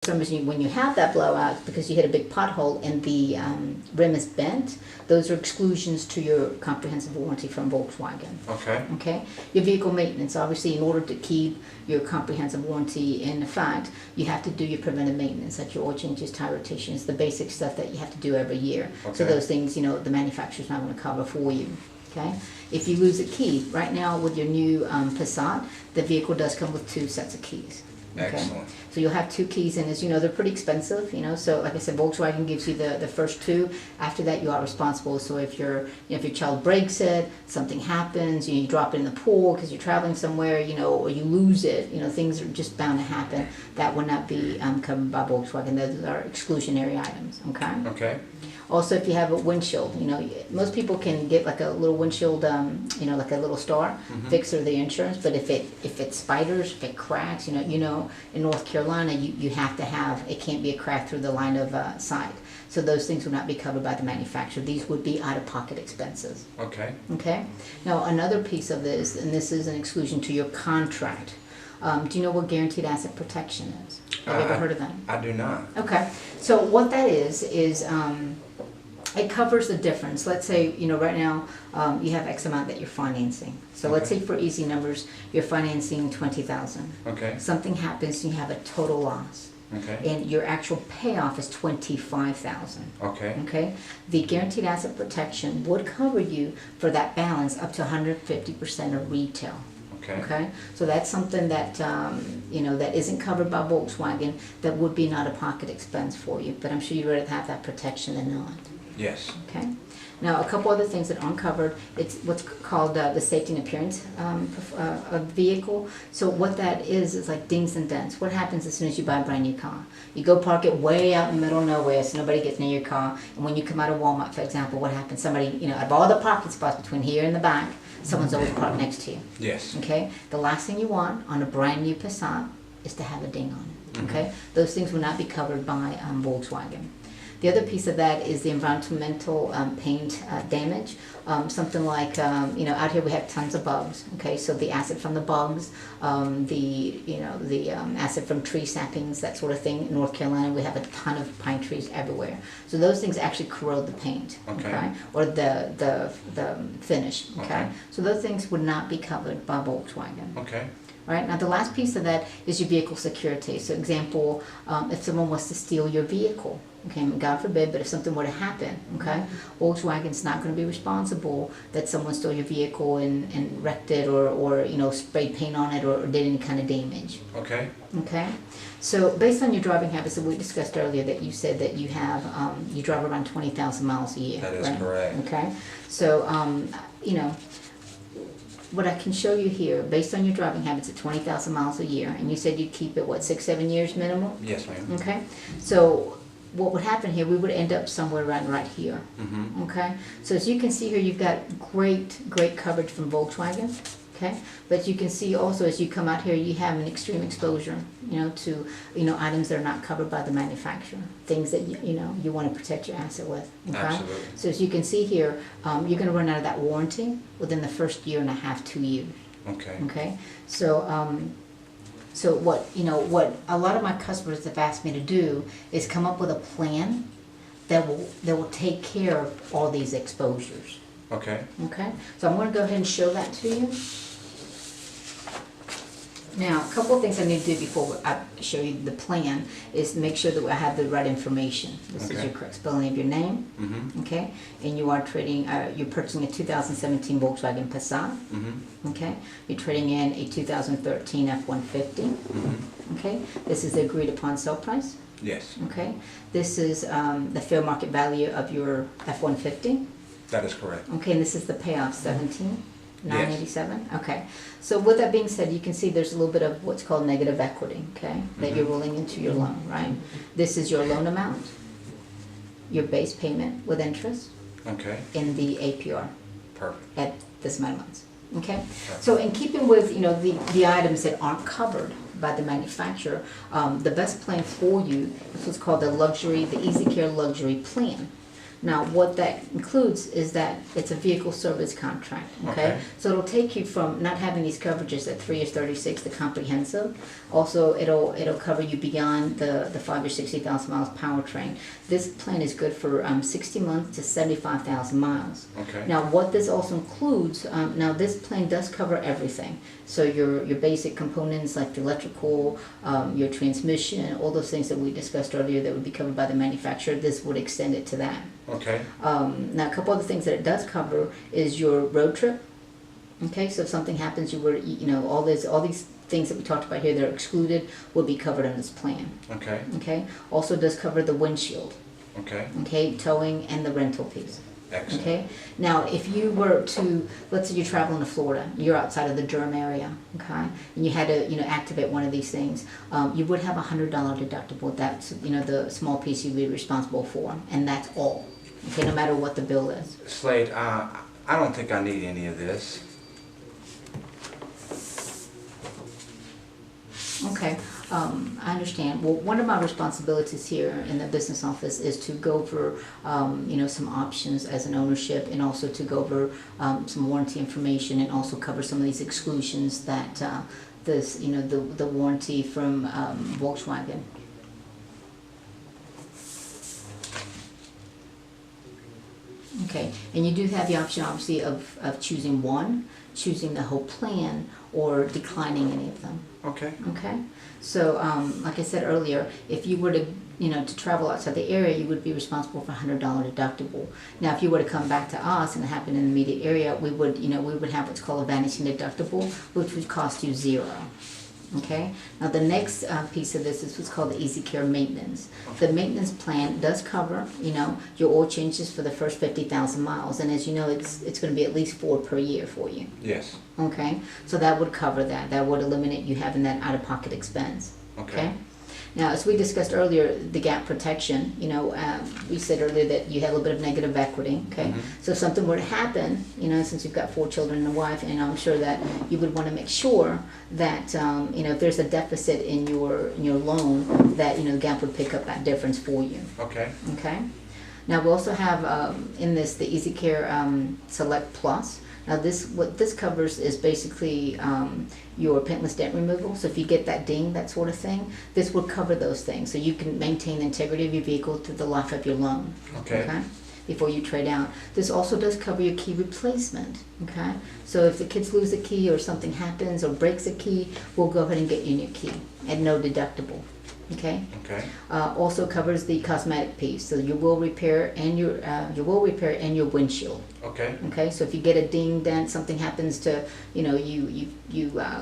some reason, when you have that blowout, because you hit a big pothole and the rim is bent, those are exclusions to your comprehensive warranty from Volkswagen. Okay. Okay. Your vehicle maintenance, obviously, in order to keep your comprehensive warranty in effect, you have to do your preventive maintenance, like your oil changes, tire rotations, the basic stuff that you have to do every year. Okay. So those things, you know, the manufacturer's not going to cover for you. Okay. If you lose a key, right now with your new Passat, the vehicle does come with 2 sets of keys. Okay. Excellent. So you'll have 2 keys, and as you know, they're pretty expensive, you know, so like I said, Volkswagen gives you the first 2. After that, you are responsible. So if if your child breaks it, something happens, you drop it in the pool because you're traveling somewhere, you know, or you lose it, you know, things are just bound to happen. That would not be covered by Volkswagen. Those are exclusionary items, okay? Okay. Also, if you have a windshield, you know, most people can get like a little windshield, you know, like a little star fixed through the insurance. But if it spiders, if it cracks, you know, in North Carolina, you have to have, it can't be a crack through the line of sight. So those things would not be covered by the manufacturer. These would be out-of-pocket expenses. Okay. Okay. Now another piece of this, and this is an exclusion to your contract. Do you know what guaranteed asset protection is? Have you ever heard of that? I do not. Okay. So what that is it covers the difference. Let's say, you know, right now you have X amount that you're financing. So let's say for easy numbers, you're financing $20,000. Okay. Something happens and you have a total loss. Okay. And your actual payoff is $25,000. Okay. Okay. The guaranteed asset protection would cover you for that balance up to 150% of retail. Okay. Okay, so that's something that you know, that isn't covered by Volkswagen. That would be an out-of-pocket expense for you. But I'm sure you'd rather have that protection than not. Yes. Okay. Now, a couple other things that aren't covered. It's what's called the safety and appearance of the vehicle. So what that is like dings and dents. What happens as soon as you buy a brand new car? You go park it way out in the middle of nowhere so nobody gets near your car. And when you come out of Walmart, for example, what happens? Somebody, you know, out of all the parking spots between here and the back, someone's always parked next to you. Yes. Okay? The last thing you want on a brand new Passat is to have a ding on it. Okay? Those things will not be covered by Volkswagen. The other piece of that is the environmental paint damage. Something like, you know, out here we have tons of bugs. Okay, so the acid from the bugs, the acid from tree sappings, that sort of thing. In North Carolina, we have a ton of pine trees everywhere. So those things actually corrode the paint. Okay, or the finish. Okay, so those things would not be covered by Volkswagen. Okay. All right, now the last piece of that is your vehicle security. So example, if someone wants to steal your vehicle, okay, God forbid, but if something were to happen, okay, Volkswagen's not going to be responsible that someone stole your vehicle and wrecked it or you know, sprayed paint on it or did any kind of damage. Okay. Okay, so based on your driving habits that we discussed earlier, that you said that you have, you drive around 20,000 miles a year. That is right? correct. Okay, so you know, what I can show you here, based on your driving habits at 20,000 miles a year, and you said you'd keep it, what, 6-7 years minimum? Yes, ma'am. Okay, so what would happen here, we would end up somewhere around right here. Okay, so as you can see here, you've got great coverage from Volkswagen. Okay, but you can see also as you come out here, you have an extreme exposure, you know, to, you know, items that are not covered by the manufacturer, things that you know you want to protect your asset with. Okay, Absolutely. so as you can see here, you're going to run out of that warranty within the first 1.5 years, 2 years. Okay. Okay, so so what, you know, what a lot of my customers have asked me to do is come up with a plan that will take care of all these exposures. Okay. Okay, so I'm going to go ahead and show that to you. Now, a couple of things I need to do before I show you the plan is make sure that I have the right information. This is your correct spelling of your name. Okay, and you are trading, you're purchasing a 2017 Volkswagen Passat. Okay, you're trading in a 2013 F-150. Okay, this is the agreed upon sale price. Yes. Okay, this is the fair market value of your F-150. That is correct. Okay, and this is the payoff, 17,987. Okay, so with that being said, you can see there's a little bit of what's called negative equity, okay, that you're rolling into your loan, right? This is your loan amount, your base payment with interest, okay, in the APR. Perfect. At this amount of months. Okay, so in keeping with, you know, the items that aren't covered by the manufacturer, the best plan for you is what's called the Easy Care Luxury Plan. Now, what that includes is that it's a vehicle service contract, okay? So it'll take you from not having these coverages at 3 years 36, the comprehensive. Also, it'll cover you beyond the 5 years 60,000 miles powertrain. This plan is good for 60 months to 75,000 miles. Okay. Now, what this also includes, now this plan does cover everything. So your basic components like the electrical, your transmission, all those things that we discussed earlier that would be covered by the manufacturer, this would extend it to that. Okay. Now, a couple other things that it does cover is your road trip. Okay, so if something happens, all these things that we talked about here that are excluded will be covered in this plan. Okay. Okay, also does cover the windshield. Okay. Okay, towing and the rental piece. Excellent. Okay, now if you were to, let's say you're traveling to Florida, you're outside of the Durham area, okay, and you had to, activate one of these things, you would have a $100 deductible. That's, the small piece you'd be responsible for, and that's all. Okay, no matter what the bill is. Slade, I don't think I need any of this. Okay, I understand. Well, one of my responsibilities here in the business office is to go over, some options as an ownership, and also to go over some warranty information, and also cover some of these exclusions that the warranty from Volkswagen. Okay, and you do have the option, obviously, of choosing one, choosing the whole plan, or declining any of them. Okay. Okay, so like I said earlier, if you were to to travel outside the area, you would be responsible for $100 deductible. Now, if you were to come back to us and it happened in the immediate area, we would have what's called a vanishing deductible, which would cost you $0. Okay, now the next piece of this is what's called the Easy Care maintenance. The maintenance plan does cover, your oil changes for the first 50,000 miles, and as you know, it's going to be at least 4 per year for you. Yes. Okay, so that would cover that. That would eliminate you having that out-of-pocket expense. Okay. Now, as we discussed earlier, the gap protection, we said earlier that you had a little bit of negative equity, okay? Mm-hmm. So if something were to happen, since you've got 4 children and a wife, and I'm sure that you would want to make sure that, if there's a deficit in your loan, that, the gap would pick up that difference for you. Okay. Okay? Now, we also have in this the Easy Care Select Plus. Now, what this covers is basically your paintless dent removal. So if you get that ding, that sort of thing, this will cover those things. So you can maintain the integrity of your vehicle through the life of your loan. Okay. Before you trade out. This also does cover your key replacement. Okay. So if the kids lose a key, or something happens, or breaks a key, we'll go ahead and get you a new key at no deductible. Okay. Okay. Also covers the cosmetic piece, so your wheel repair and your windshield. Okay. Okay. So if you get a ding, dent, something happens to, you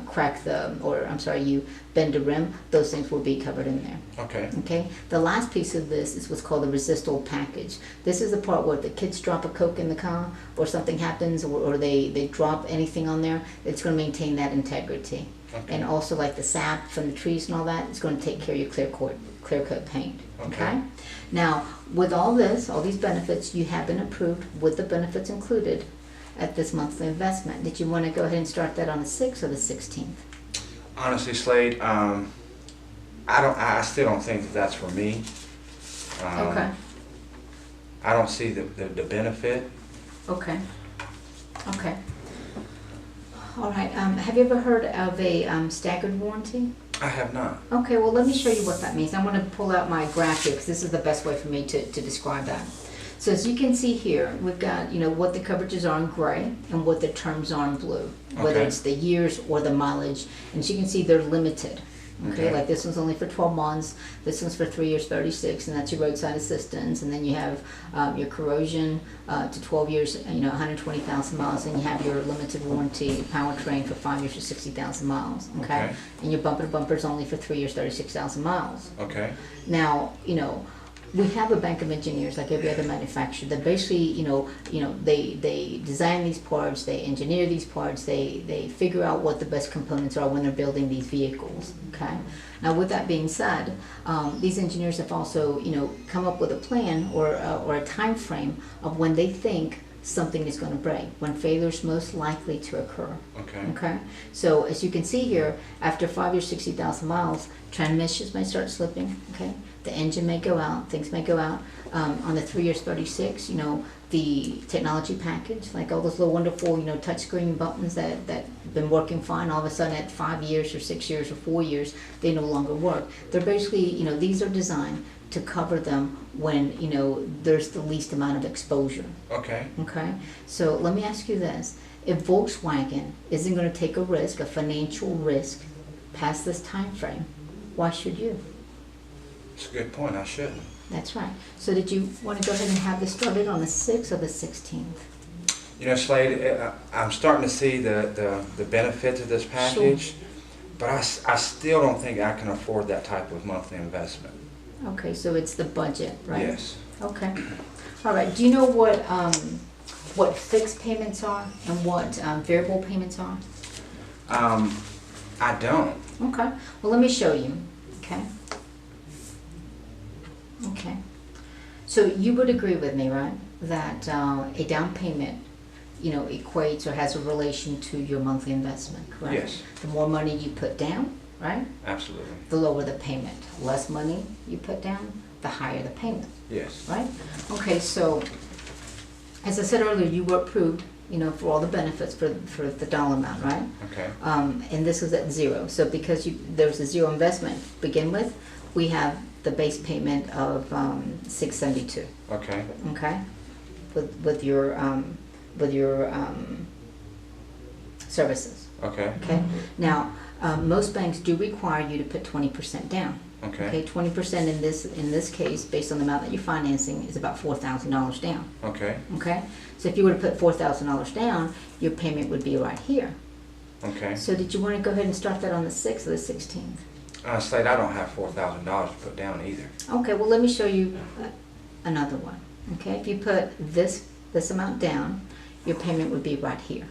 crack you bend a rim, those things will be covered in there. Okay. Okay. The last piece of this is what's called the resist-oil package. This is the part where if the kids drop a Coke in the car, or something happens, or they drop anything on there, it's going to maintain that integrity. Okay. And also, like the sap from the trees and all that, it's going to take care of your clear coat paint. Okay. Now, with all these benefits, you have been approved with the benefits included at this monthly investment. Did you want to go ahead and start that on the 6th or the 16th? Honestly, Slade, I still don't think that's for me. Okay. I don't see the benefit. Okay. Okay. All right. Have you ever heard of a staggered warranty? I have not. Okay, well, let me show you what that means. I'm going to pull out my graph here, because this is the best way for me to describe that. So as you can see here, we've got, what the coverages are in gray and what the terms are in blue, whether Okay. it's the years or the mileage. And as you can see, they're limited. Okay, like this one's only for 12 months, this one's for 3 years 36, and that's your roadside assistance. And then you have your corrosion to 12 years, 120,000 miles, and you have your limited warranty powertrain for 5 years for 60,000 miles. Okay, and your bumper to bumper is only for 3 years 36,000 miles. Okay. Now, we have a bank of engineers like every other manufacturer that basically, they design these parts, they engineer these parts, they figure out what the best components are when they're building these vehicles. Okay. Now, with that being said, these engineers have also, come up with a plan or a time frame of when they think something is going to break, when failure is most likely to occur. Okay. Okay. So as you can see here, after 5 years, 60,000 miles, Transmissions may start slipping, okay? The engine may go out, things may go out. On the 3 years 36, you know, the technology package, like all those little wonderful, you know, touchscreen buttons that been working fine, all of a sudden at 5 years or 6 years or 4 years, they no longer work. They're basically, you know, these are designed to cover them when, you know, there's the least amount of exposure. Okay. Okay? So let me ask you this. If Volkswagen isn't going to take a risk, a financial risk, past this time frame, why should you? That's a good point. I shouldn't. That's right. So did you want to go ahead and have this started on the 6th or the 16th? You know, Slade, I'm starting to see the benefits of this package, but I still don't think I can afford that type of monthly investment. Okay, so it's the budget, right? Yes. Okay. All right. Do you know what fixed payments are and what variable payments are? I don't. Okay. Well, let me show you. Okay. Okay. So you would agree with me, right, that a down payment, you know, equates or has a relation to your monthly investment, correct? Yes. The more money you put down, right, Absolutely. the lower the payment. Less money you put down, the higher the payment, Yes. right? Okay, so as I said earlier, you were approved, you know, for all the benefits for the dollar amount, right? Okay. And this was at zero. So because there was a zero investment to begin with, we have the base payment of $672. Okay. Okay, with your services. Okay. Okay. Now, most banks do require you to put 20% down. Okay. Okay, 20% in this case, based on the amount that you're financing, is about $4,000 down. Okay. Okay, so if you were to put $4,000 down, your payment would be right here. Okay. So did you want to go ahead and start that on the 6th or the 16th? Slade, I don't have $4,000 to put down either. Okay, well let me show you another one. Okay, if you put this amount down, your payment would be right here.